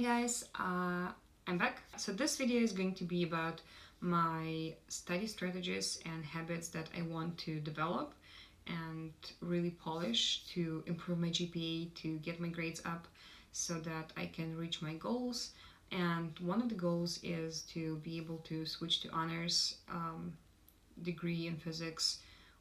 guys, I'm back. So this video is going to be about my study strategies and habits that I want to develop and really polish to improve my GPA, to get my grades up so that I can reach my goals. And one of the goals is to be able to switch to honors degree in physics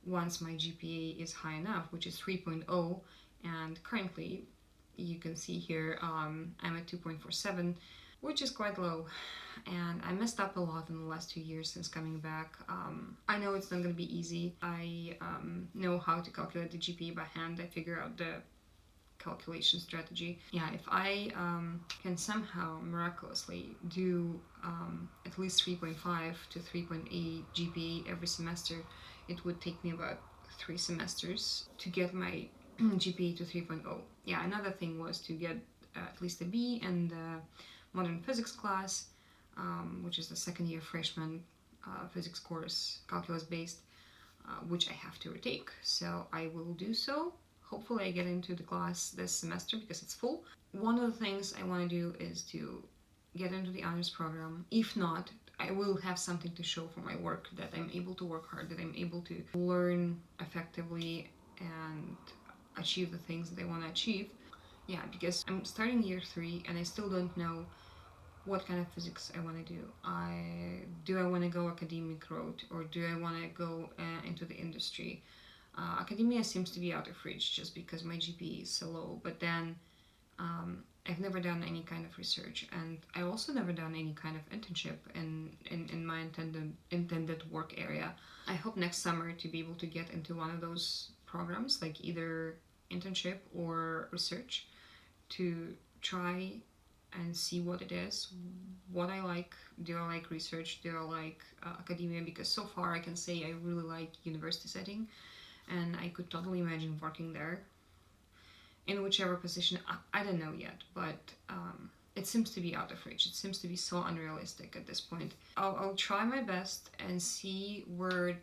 once my GPA is high enough, which is 3.0, and currently you can see here I'm at 2.47, which is quite low, and I messed up a lot in the last 2 years since coming back. I know it's not going to be easy. I know how to calculate the GPA by hand. I figure out the calculation strategy. Yeah, if I can somehow miraculously do at least 3.5 to 3.8 GPA every semester, it would take me about 3 semesters to get my GPA to 3.0. Yeah, another thing was to get at least a B in the modern physics class, which is the second year freshman physics course, calculus based, which I have to retake. So I will do so. Hopefully I get into the class this semester because it's full. One of the things I want to do is to get into the honors program. If not, I will have something to show for my work, that I'm able to work hard, that I'm able to learn effectively and achieve the things that I want to achieve. Yeah, because I'm starting year 3 and I still don't know what kind of physics I want to do. Do I want to go academic route, or do I want to go into the industry? Academia seems to be out of reach just because my GPA is so low, but then I've never done any kind of research, and I also never done any kind of internship in my intended work area. I hope next summer to be able to get into one of those programs, like either internship or research, to try and see what it is, what I like. Do I like research? Do I like academia? Because so far I can say I really like university setting, and I could totally imagine working there in whichever position. I don't know yet, but it seems to be out of reach. It seems to be so unrealistic at this point. I'll try my best and see where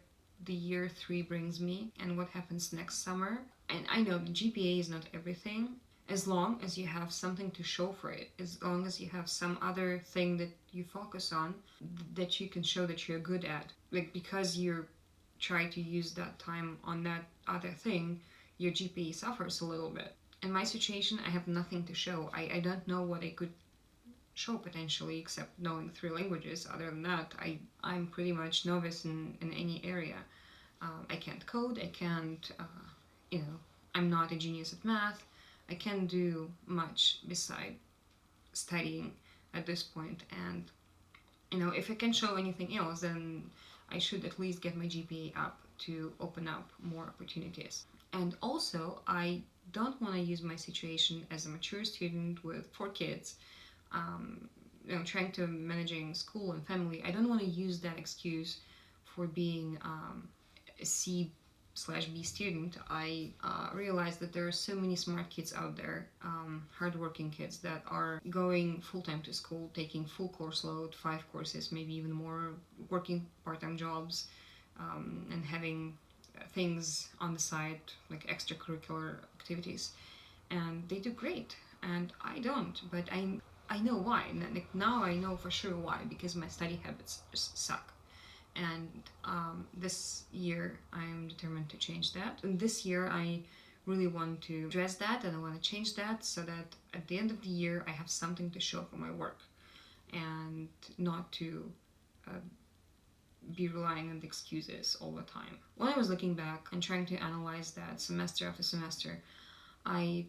the year 3 brings me and what happens next summer. And I know the GPA is not everything. As long as you have something to show for it, as long as you have some other thing that you focus on, that you can show that you're good at, like because you're trying to use that time on that other thing, your GPA suffers a little bit. In my situation, I have nothing to show. I don't know what I could show potentially, except knowing 3 languages. Other than that, I'm pretty much novice in any area. I can't code, I can't, I'm not a genius at math. I can't do much beside studying at this point, and if I can show anything else, then I should at least get my GPA up to open up more opportunities. And also, I don't want to use my situation as a mature student with 4 kids, trying to managing school and family. I don't want to use that excuse for being a C/B student. I realized that there are so many smart kids out there, hardworking kids that are going full-time to school, taking full course load, 5 courses, maybe even more, working part-time jobs, and having things on the side like extracurricular activities, and they do great, and I don't. But I know why. Like, now I know for sure why, because my study habits just suck. And this year I'm determined to change that. And this year I really want to address that, and I want to change that so that at the end of the year I have something to show for my work, and not to be relying on the excuses all the time. When I was looking back and trying to analyze that semester after semester, I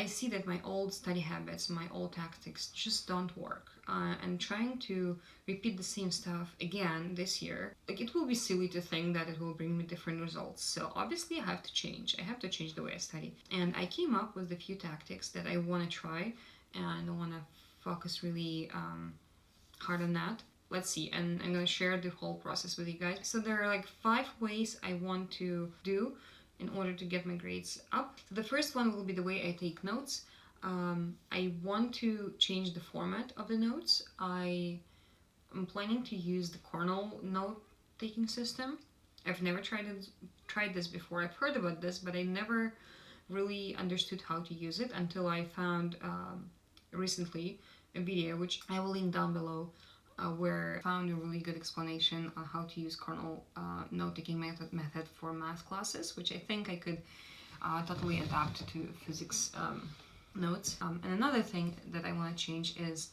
see that my old study habits, my old tactics just don't work. And trying to repeat the same stuff again this year, like, it will be silly to think that it will bring me different results. So obviously I have to change. I have to change the way I study. And I came up with a few tactics that I want to try, and I want to focus really hard on that. Let's see, and I'm going to share the whole process with you guys. So there are like 5 ways I want to do in order to get my grades up. The first one will be the way I take notes. I want to change the format of the notes. I am planning to use the Cornell note-taking system. I've never tried this before. I've heard about this, but I never really understood how to use it until I found recently a video, which I will link down below, where I found a really good explanation on how to use Cornell note-taking method for math classes, which I think I could totally adapt to physics notes. And another thing that I want to change is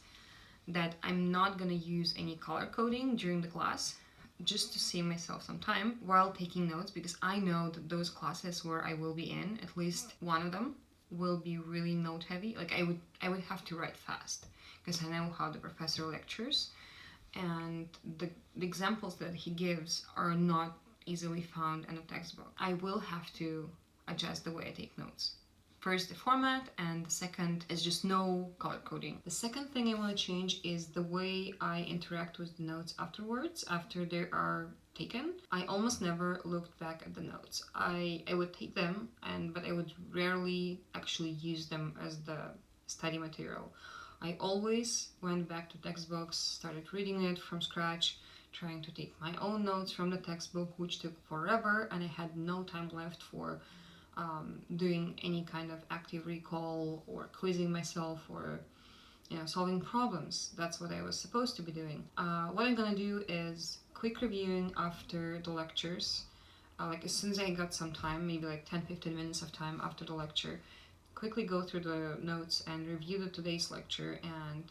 that I'm not going to use any color coding during the class, just to save myself some time while taking notes, because I know that those classes where I will be in, at least one of them, will be really note heavy. Like I would have to write fast because I know how the professor lectures, and the examples that he gives are not easily found in a textbook. I will have to adjust the way I take notes. First, the format, and the second is just no color coding. The second thing I want to change is the way I interact with the notes afterwards, after they are taken. I almost never looked back at the notes. I would take them, but I would rarely actually use them as the study material. I always went back to textbooks, started reading it from scratch, trying to take my own notes from the textbook, which took forever, and I had no time left for doing any kind of active recall or quizzing myself or solving problems. That's what I was supposed to be doing. What I'm gonna do is quick reviewing after the lectures. Like as soon as I got some time, maybe like 10-15 minutes of time after the lecture, quickly go through the notes and review the today's lecture, and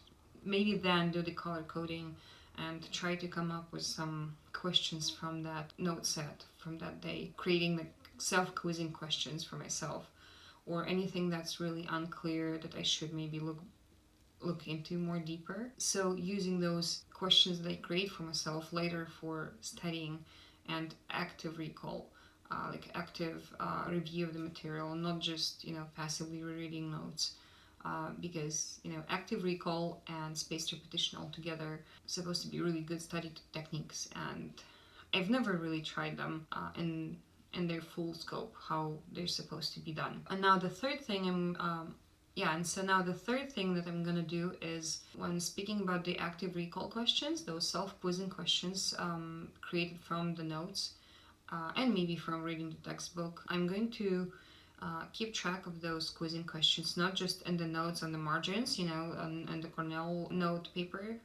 maybe then do the color coding and try to come up with some questions from that note set from that day, creating the self-quizzing questions for myself, or anything that's really unclear that I should maybe look into more deeper. So using those questions that I create for myself later for studying, and active recall, like active review of the material, not just passively rereading notes. Because active recall and spaced repetition altogether supposed to be really good study techniques, and I've never really tried them in their full scope, how they're supposed to be done. And now the third thing now the third thing that I'm gonna do is, when speaking about the active recall questions, those self-quizzing questions created from the notes and maybe from reading the textbook, I'm going to keep track of those quizzing questions, not just in the notes on the margins, on the Cornell note paper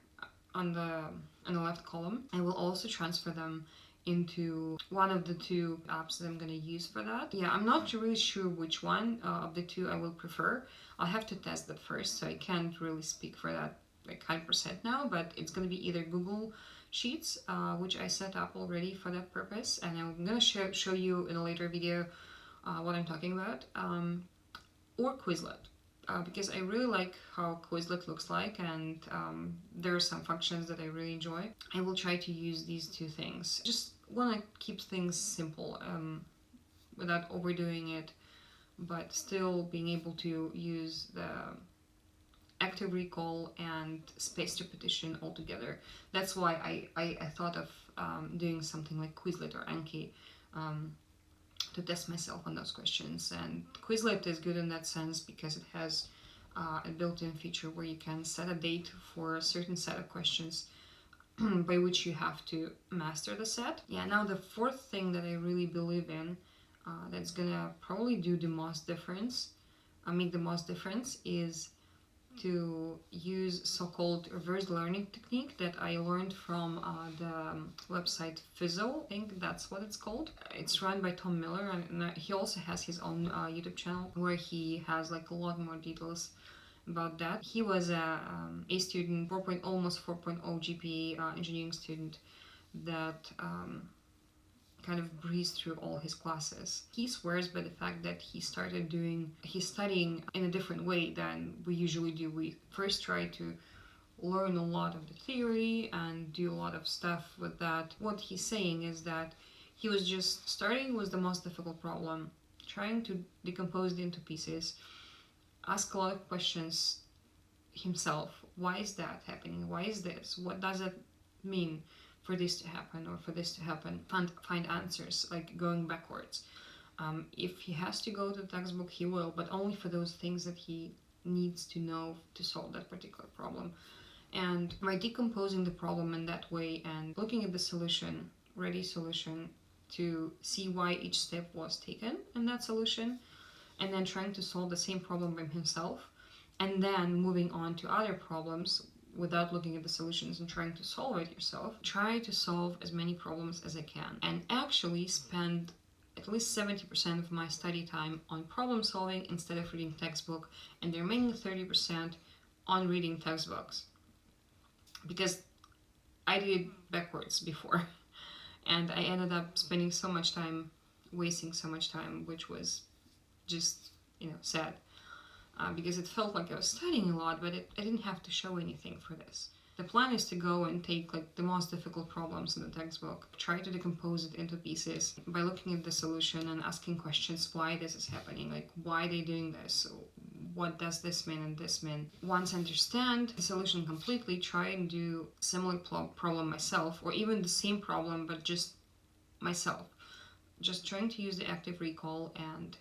on the left column. I will also transfer them into one of the two apps that I'm going to use for that. Yeah, I'm not really sure which one of the two I will prefer. I'll have to test that first, so I can't really speak for that like 100% now, but it's going to be either Google Sheets, which I set up already for that purpose, and I'm going to show you in a later video what I'm talking about, or Quizlet. Because I really like how Quizlet looks like, and there are some functions that I really enjoy. I will try to use these two things. Just want to keep things simple without overdoing it, but still being able to use the active recall and spaced repetition all together. That's why I thought of doing something like Quizlet or Anki to test myself on those questions. And Quizlet is good in that sense because it has a built-in feature where you can set a date for a certain set of questions by which you have to master the set. Yeah, now the fourth thing that I really believe in that's gonna probably do the most difference, make the most difference, is to use so-called reverse learning technique that I learned from the website Fizzle, I think that's what it's called. It's run by Tom Miller, and he also has his own YouTube channel where he has like a lot more details about that. He was a student, almost 4.0 GPA engineering student that kind of breezed through all his classes. He swears by the fact that he's studying in a different way than we usually do. We first try to learn a lot of the theory and do a lot of stuff with that. What he's saying is that he was just starting with the most difficult problem, trying to decompose it into pieces, ask a lot of questions himself. Why is that happening? Why is this? What does it mean for this to happen or for this to happen? Find answers, like going backwards. If he has to go to the textbook, he will, but only for those things that he needs to know to solve that particular problem. And by decomposing the problem in that way and looking at the solution, ready solution, to see why each step was taken in that solution, and then trying to solve the same problem by himself, and then moving on to other problems without looking at the solutions and trying to solve it yourself. Try to solve as many problems as I can and actually spend at least 70% of my study time on problem solving instead of reading textbook, and the remaining 30% on reading textbooks, because I did it backwards before and I ended up spending so much time, wasting so much time, which was just, sad. Because it felt like I was studying a lot, but I didn't have to show anything for this. The plan is to go and take like the most difficult problems in the textbook, try to decompose it into pieces by looking at the solution and asking questions why this is happening, like why are they doing this, what does this mean and this mean. Once I understand the solution completely, try and do similar problem myself, or even the same problem but just myself. Just trying to use the active recall and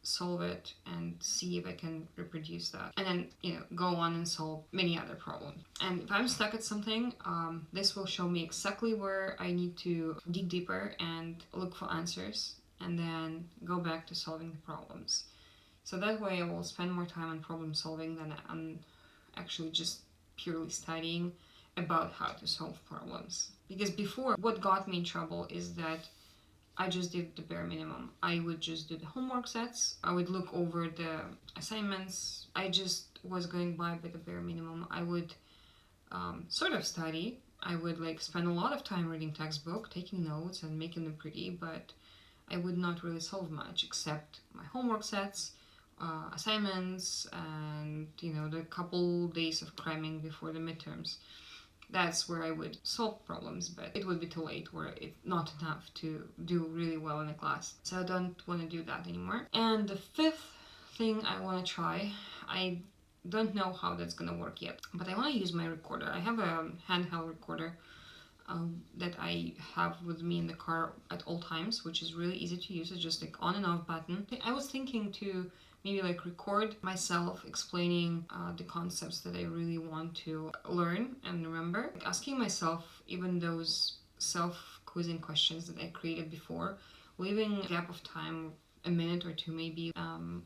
solve it and see if I can reproduce that, and then go on and solve many other problems. And if I'm stuck at something, this will show me exactly where I need to dig deeper and look for answers, and then go back to solving the problems. So that way I will spend more time on problem solving than on actually just purely studying about how to solve problems. Because before, what got me in trouble is that I just did the bare minimum. I would just do the homework sets. I would look over the assignments. I just was going by with the bare minimum. I would sort of study. I would spend a lot of time reading textbook, taking notes and making them pretty, but I would not really solve much except my homework sets, assignments, and the couple days of cramming before the midterms. That's where I would solve problems, but it would be too late, where it's not enough to do really well in a class. So I don't want to do that anymore. And the fifth thing I want to try, I don't know how that's gonna work yet, but I want to use my recorder. I have a handheld recorder that I have with me in the car at all times, which is really easy to use. It's just on and off button. I was thinking to maybe record myself explaining the concepts that I really want to learn and remember, asking myself even those self-quizzing questions that I created before, leaving a gap of time, a minute or two maybe,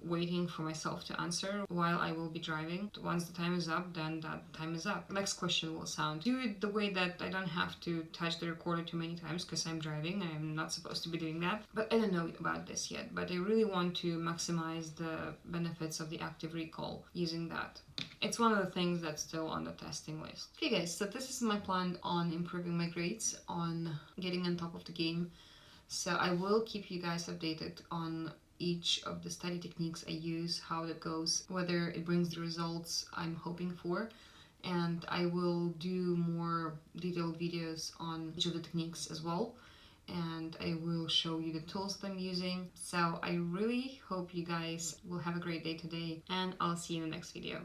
waiting for myself to answer while I will be driving. Once the time is up, then that time is up. Next question will sound. Do it the way that I don't have to touch the recorder too many times because I'm driving. I'm not supposed to be doing that. But I don't know about this yet. But I really want to maximize the benefits of the active recall using that. It's one of the things that's still on the testing list. Okay guys, so this is my plan on improving my grades, on getting on top of the game. So I will keep you guys updated on each of the study techniques I use, how that goes, whether it brings the results I'm hoping for. And I will do more detailed videos on each of the techniques as well. And I will show you the tools that I'm using. So I really hope you guys will have a great day today, and I'll see you in the next video.